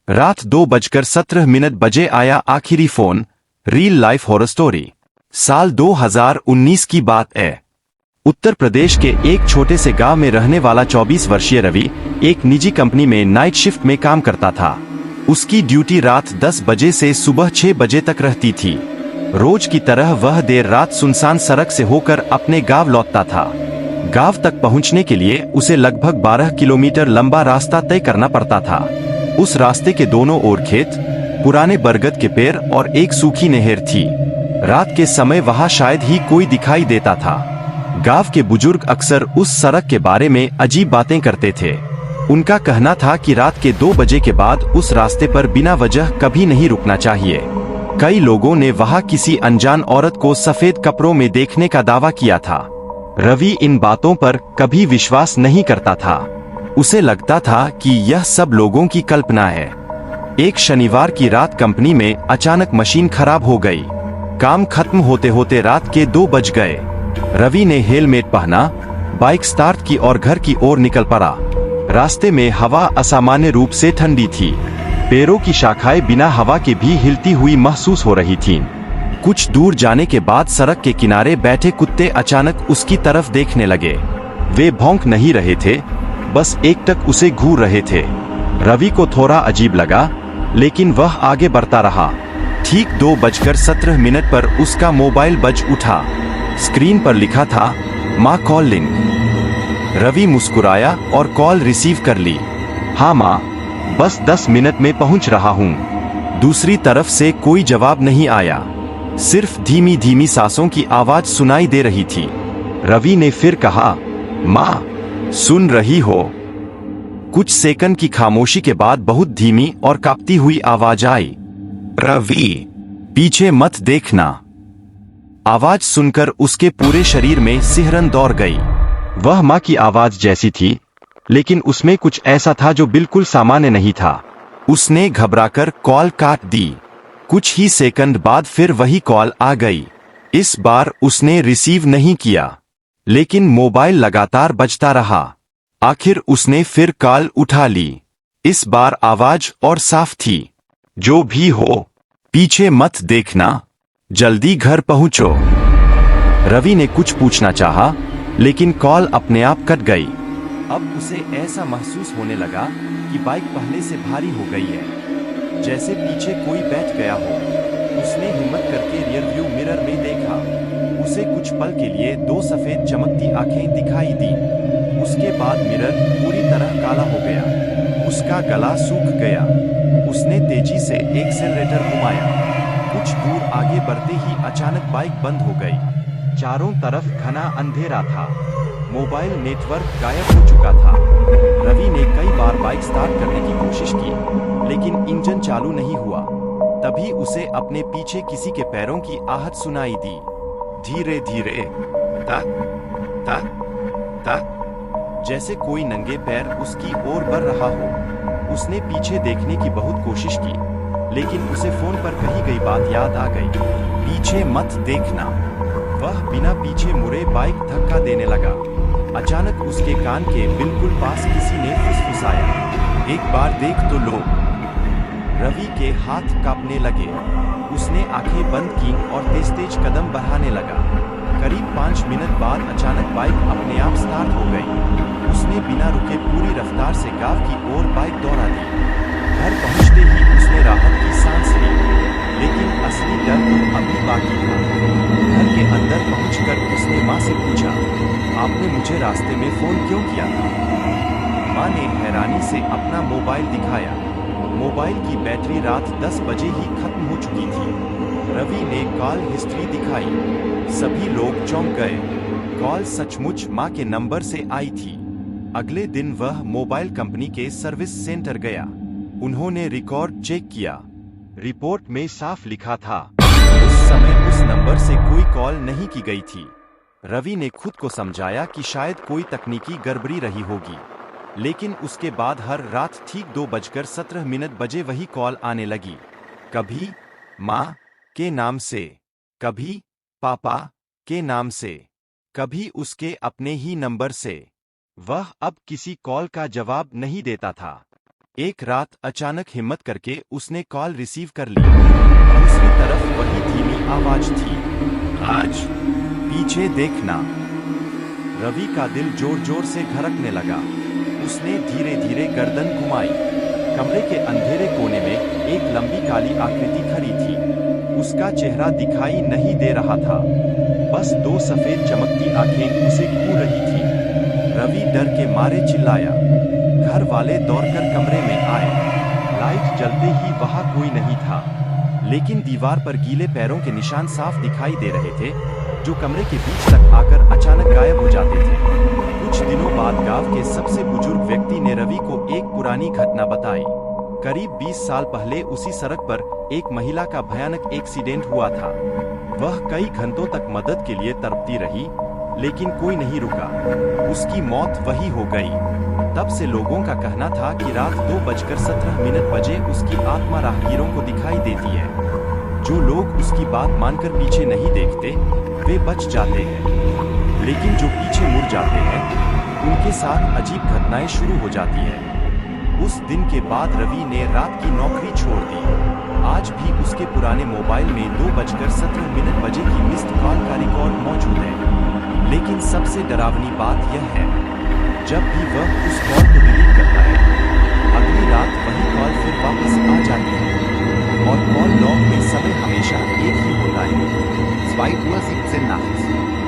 रात 2:17 बजे आया आखिरी phone. Real life horror story. साल 2019 की बात है। उत्तर प्रदेश के एक छोटे से गांव में रहने वाला 24 वर्षीय रवि एक निजी कंपनी में नाइट शिफ्ट में काम करता था। उसकी ड्यूटी रात 10 बजे से सुबह 6 बजे तक रहती थी। रोज की तरह वह देर रात सुनसान सड़क से होकर अपने गांव लौटता था। गांव तक पहुंचने के लिए उसे लगभग 12 किलोमीटर लंबा रास्ता तय करना पड़ता था। उस रास्ते के दोनों ओर खेत, पुराने बरगद के पेड़ और एक सूखी नहर थी। रात के समय वहां शायद ही कोई दिखाई देता था। गांव के बुजुर्ग अक्सर उस सड़क के बारे में अजीब बातें करते थे। उनका कहना था कि रात के 2 बजे के बाद उस रास्ते पर बिना वजह कभी नहीं रुकना चाहिए। कई लोगों ने वहां किसी अनजान औरत को सफेद कपड़ों में देखने का दावा किया था। रवि इन बातों पर कभी विश्वास नहीं करता था। उसे लगता था कि यह सब लोगों की कल्पना है। एक शनिवार की रात कंपनी में अचानक मशीन खराब हो गई। काम खत्म होते होते रात के 2 बज गए। रवि ने हेलमेट पहना, बाइक स्टार्ट की और घर की ओर निकल पड़ा। रास्ते में हवा असामान्य रूप से ठंडी थी। पेड़ों की शाखाएं बिना हवा के भी हिलती हुई महसूस हो रही थीं। कुछ दूर जाने के बाद सड़क के किनारे बैठे कुत्ते अचानक उसकी तरफ देखने लगे। वे भौंक नहीं रहे थे, बस एकटक उसे घूर रहे थे। रवि को थोड़ा अजीब लगा, लेकिन वह आगे बढ़ता रहा। ठीक 2:17 पर उसका मोबाइल बज उठा। स्क्रीन पर लिखा था, माँ कॉलिंग। रवि मुस्कुराया और कॉल रिसीव कर ली। हाँ माँ, बस 10 मिनट में पहुंच रहा हूँ। दूसरी तरफ से कोई जवाब नहीं आया। सिर्फ धीमी धीमी सांसों की आवाज सुनाई दे रही थी। रवि ने फिर कहा, माँ, सुन रही हो? कुछ सेकंड की खामोशी के बाद बहुत धीमी और कांपती हुई आवाज आई, रवि, पीछे मत देखना। आवाज सुनकर उसके पूरे शरीर में सिहरन दौड़ गई। वह माँ की आवाज जैसी थी, लेकिन उसमें कुछ ऐसा था जो बिल्कुल सामान्य नहीं था। उसने घबराकर कॉल काट दी। कुछ ही सेकंड बाद फिर वही कॉल आ गई। इस बार उसने रिसीव नहीं किया, लेकिन मोबाइल लगातार बजता रहा। आखिर उसने फिर कॉल उठा ली। इस बार आवाज और साफ थी, जो भी हो, पीछे मत देखना, जल्दी घर पहुंचो। रवि ने कुछ पूछना चाहा, लेकिन कॉल अपने आप कट गई। अब उसे ऐसा महसूस होने लगा कि बाइक पहले से भारी हो गई है, जैसे पीछे कोई बैठ गया हो। उसने हिम्मत करके रियर व्यू मिरर में देखा। उसे कुछ पल के लिए 2 सफेद चमकती आंखें दिखाई दी। उसके बाद मिरर पूरी तरह काला हो गया। उसका गला सूख गया। उसने तेजी से एक्सेलरेटर घुमाया। कुछ दूर आगे बढ़ते ही अचानक बाइक बंद हो गई। चारों तरफ घना अंधेरा था। मोबाइल नेटवर्क गायब हो चुका था। रवि ने कई बार बाइक स्टार्ट करने की कोशिश की, लेकिन इंजन चालू नहीं हुआ। तभी उसे अपने पीछे किसी के पैरों की आहट सुनाई दी। धीरे धीरे, तक तक तक, जैसे कोई नंगे पैर उसकी ओर बढ़ रहा हो। उसने पीछे देखने की बहुत कोशिश की, लेकिन उसे फोन पर कही गई बात याद आ गई, पीछे मत देखना। वह बिना पीछे मुड़े बाइक धक्का देने लगा। अचानक उसके कान के बिल्कुल पास किसी ने फुसफुसाया, एक बार देख तो लो। रवि के हाथ कांपने लगे। उसने आंखें बंद की और तेज तेज कदम बढ़ाने लगा। करीब 5 मिनट बाद अचानक बाइक अपने आप स्टार्ट हो गई। उसने बिना रुके पूरी रफ्तार से गांव की ओर बाइक दौड़ा दी। घर पहुंचते ही उसने राहत की सांस ली, लेकिन असली डर तो अभी बाकी था। घर के अंदर पहुंचकर उसने माँ से पूछा, आपने मुझे रास्ते में फोन क्यों किया था? माँ ने हैरानी से अपना मोबाइल दिखाया। मोबाइल की बैटरी रात 10 बजे ही खत्म हो चुकी थी। रवि ने कॉल हिस्ट्री दिखाई। सभी लोग चौंक गए। कॉल सचमुच माँ के नंबर से आई थी। अगले दिन वह मोबाइल कंपनी के सर्विस सेंटर गया। उन्होंने रिकॉर्ड चेक किया। रिपोर्ट में साफ लिखा था, उस समय उस नंबर से कोई कॉल नहीं की गई थी। रवि ने खुद को समझाया कि शायद कोई तकनीकी गड़बड़ी रही होगी, लेकिन उसके बाद हर रात ठीक 2:17 बजे वही कॉल आने लगी। कभी माँ के नाम से, कभी पापा के नाम से, कभी उसके अपने ही नंबर से। वह अब किसी कॉल का जवाब नहीं देता था। एक रात अचानक हिम्मत करके उसने कॉल रिसीव कर ली। दूसरी तरफ वही धीमी आवाज थी, आज पीछे देखना। रवि का दिल जोर जोर से धड़कने लगा। उसने धीरे धीरे गर्दन घुमाई। कमरे के अंधेरे कोने में एक लंबी काली आकृति खड़ी थी। उसका चेहरा दिखाई नहीं दे रहा था, बस दो सफेद चमकती आंखें उसे घूर रही थी। रवि डर के मारे चिल्लाया। घर वाले दौड़कर कमरे में आए। लाइट जलते ही वहां कोई नहीं था, लेकिन दीवार पर गीले पैरों के निशान साफ दिखाई दे रहे थे, जो कमरे के बीच तक आकर अचानक गायब हो जाते थे। कुछ दिनों बाद गांव के सबसे बुजुर्ग व्यक्ति ने रवि को एक पुरानी घटना बताई। करीब 20 साल पहले उसी सड़क पर एक महिला का भयानक एक्सीडेंट हुआ था। वह कई घंटों तक मदद के लिए तड़पती रही, लेकिन कोई नहीं रुका। उसकी मौत वही हो गई। तब से लोगों का कहना था कि रात 2:17 बजे उसकी आत्मा राहगीरों को दिखाई देती है। जो लोग उसकी बात मानकर पीछे नहीं देखते, वे बच जाते हैं, लेकिन जो पीछे मुड़ जाते हैं, उनके साथ अजीब घटनाएं शुरू हो जाती है। उस दिन के बाद रवि ने रात की नौकरी छोड़ दी। आज भी उसके पुराने मोबाइल में 2:17 बजे की मिस्ड कॉल का रिकॉर्ड मौजूद है। लेकिन सबसे डरावनी बात यह है, जब भी वह उस कॉल को डिलीट करता है, अगली रात वही कॉल फिर वापस आ जाती है। और कॉल लॉग में समय हमेशा एक ही होता है, 2:17 Uhr nachts.